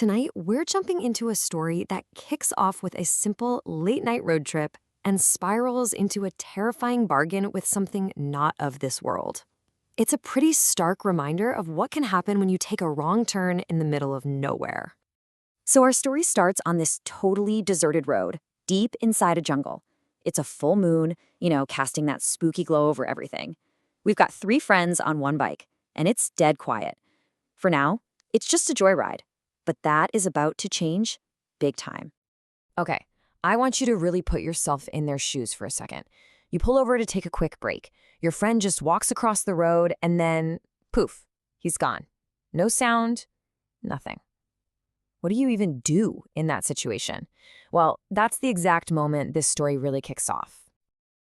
Tonight, we're jumping into a story that kicks off with a simple late-night road trip and spirals into a terrifying bargain with something not of this world. It's a pretty stark reminder of what can happen when you take a wrong turn in the middle of nowhere. So our story starts on this totally deserted road, deep inside a jungle. It's a full moon, casting that spooky glow over everything. We've got three friends on one bike, and it's dead quiet. For now, it's just a joyride. But that is about to change big time. Okay, I want you to really put yourself in their shoes for a second. You pull over to take a quick break. Your friend just walks across the road and then, poof, he's gone. No sound, nothing. What do you even do in that situation? Well, that's the exact moment this story really kicks off.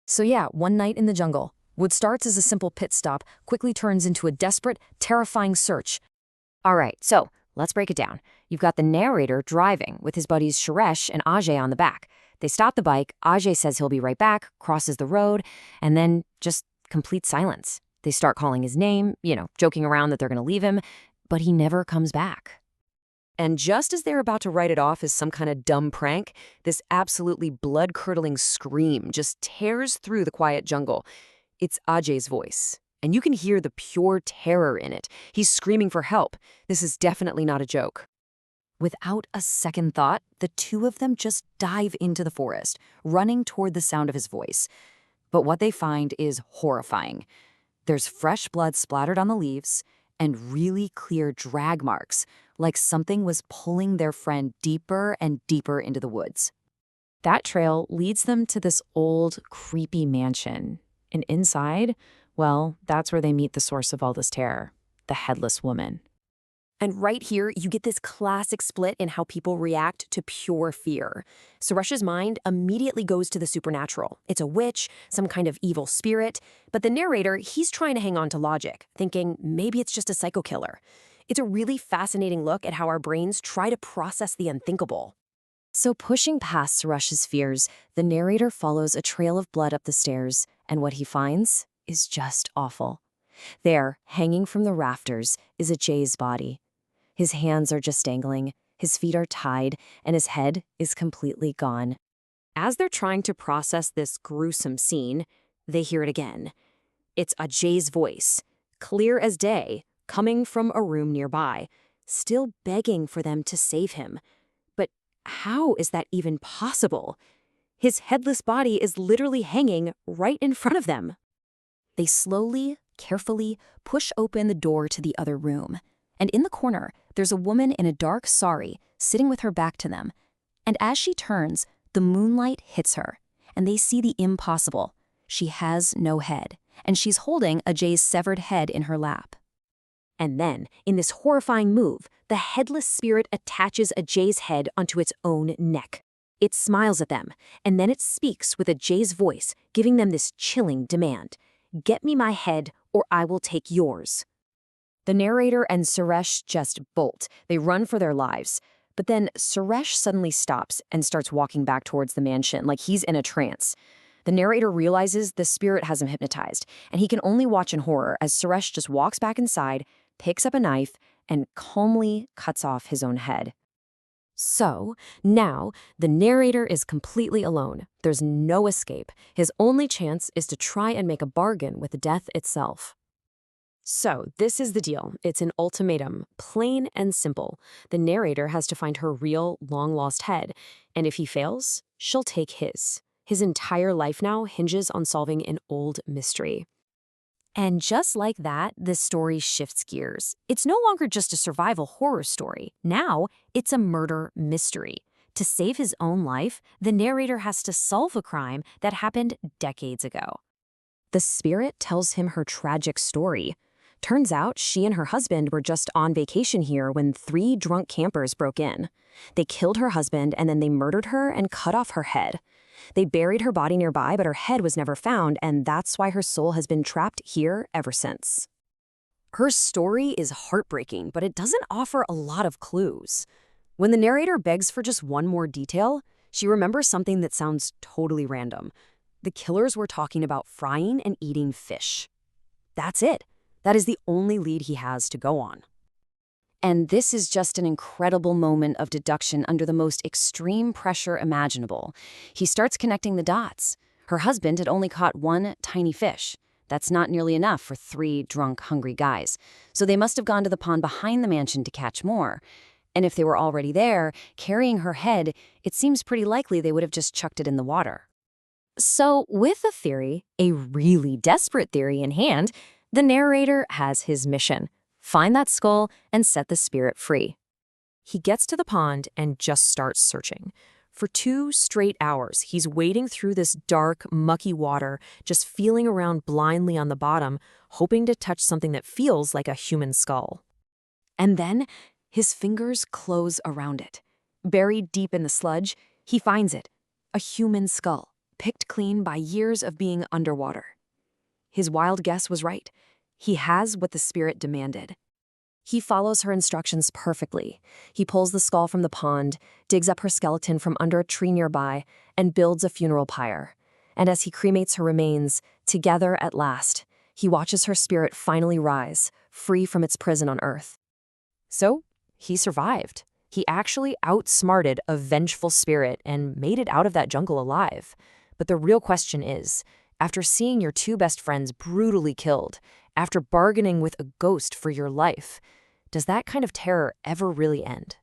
So yeah, one night in the jungle. What starts as a simple pit stop quickly turns into a desperate, terrifying search. All right, so let's break it down. You've got the narrator driving with his buddies Suresh and Ajay on the back. They stop the bike, Ajay says he'll be right back, crosses the road, and then just complete silence. They start calling his name, joking around that they're going to leave him, but he never comes back. And just as they're about to write it off as some kind of dumb prank, this absolutely blood-curdling scream just tears through the quiet jungle. It's Ajay's voice, and you can hear the pure terror in it. He's screaming for help. This is definitely not a joke. Without a second thought, the two of them just dive into the forest, running toward the sound of his voice. But what they find is horrifying. There's fresh blood splattered on the leaves and really clear drag marks, like something was pulling their friend deeper and deeper into the woods. That trail leads them to this old, creepy mansion. And inside, well, that's where they meet the source of all this terror, the Headless Woman. And right here, you get this classic split in how people react to pure fear. Suresh's mind immediately goes to the supernatural. It's a witch, some kind of evil spirit. But the narrator, he's trying to hang on to logic, thinking maybe it's just a psycho killer. It's a really fascinating look at how our brains try to process the unthinkable. So pushing past Suresh's fears, the narrator follows a trail of blood up the stairs, and what he finds is just awful. There, hanging from the rafters, is Ajay's body. His hands are just dangling, his feet are tied, and his head is completely gone. As they're trying to process this gruesome scene, they hear it again. It's Ajay's voice, clear as day, coming from a room nearby, still begging for them to save him. But how is that even possible? His headless body is literally hanging right in front of them. They slowly, carefully push open the door to the other room. And in the corner, there's a woman in a dark sari sitting with her back to them. And as she turns, the moonlight hits her, and they see the impossible. She has no head, and she's holding Ajay's severed head in her lap. And then, in this horrifying move, the headless spirit attaches Ajay's head onto its own neck. It smiles at them, and then it speaks with Ajay's voice, giving them this chilling demand. Get me my head, or I will take yours. The narrator and Suresh just bolt. They run for their lives. But then Suresh suddenly stops and starts walking back towards the mansion like he's in a trance. The narrator realizes the spirit has him hypnotized, and he can only watch in horror as Suresh just walks back inside, picks up a knife, and calmly cuts off his own head. So, now, the narrator is completely alone. There's no escape. His only chance is to try and make a bargain with death itself. So, this is the deal. It's an ultimatum, plain and simple. The narrator has to find her real, long-lost head, and if he fails, she'll take his. His entire life now hinges on solving an old mystery. And just like that, the story shifts gears. It's no longer just a survival horror story. Now, it's a murder mystery. To save his own life, the narrator has to solve a crime that happened decades ago. The spirit tells him her tragic story. Turns out she and her husband were just on vacation here when 3 drunk campers broke in. They killed her husband and then they murdered her and cut off her head. They buried her body nearby, but her head was never found, and that's why her soul has been trapped here ever since. Her story is heartbreaking, but it doesn't offer a lot of clues. When the narrator begs for just one more detail, she remembers something that sounds totally random. The killers were talking about frying and eating fish. That's it. That is the only lead he has to go on. And this is just an incredible moment of deduction under the most extreme pressure imaginable. He starts connecting the dots. Her husband had only caught one tiny fish. That's not nearly enough for 3 drunk, hungry guys. So they must have gone to the pond behind the mansion to catch more. And if they were already there, carrying her head, it seems pretty likely they would have just chucked it in the water. So, with a theory, a really desperate theory in hand, the narrator has his mission: find that skull and set the spirit free. He gets to the pond and just starts searching. For 2 straight hours, he's wading through this dark, mucky water, just feeling around blindly on the bottom, hoping to touch something that feels like a human skull. And then, his fingers close around it. Buried deep in the sludge, he finds it: a human skull, picked clean by years of being underwater. His wild guess was right. He has what the spirit demanded. He follows her instructions perfectly. He pulls the skull from the pond, digs up her skeleton from under a tree nearby, and builds a funeral pyre. And as he cremates her remains, together at last, he watches her spirit finally rise, free from its prison on Earth. So, he survived. He actually outsmarted a vengeful spirit and made it out of that jungle alive. But the real question is, after seeing your 2 best friends brutally killed, after bargaining with a ghost for your life, does that kind of terror ever really end?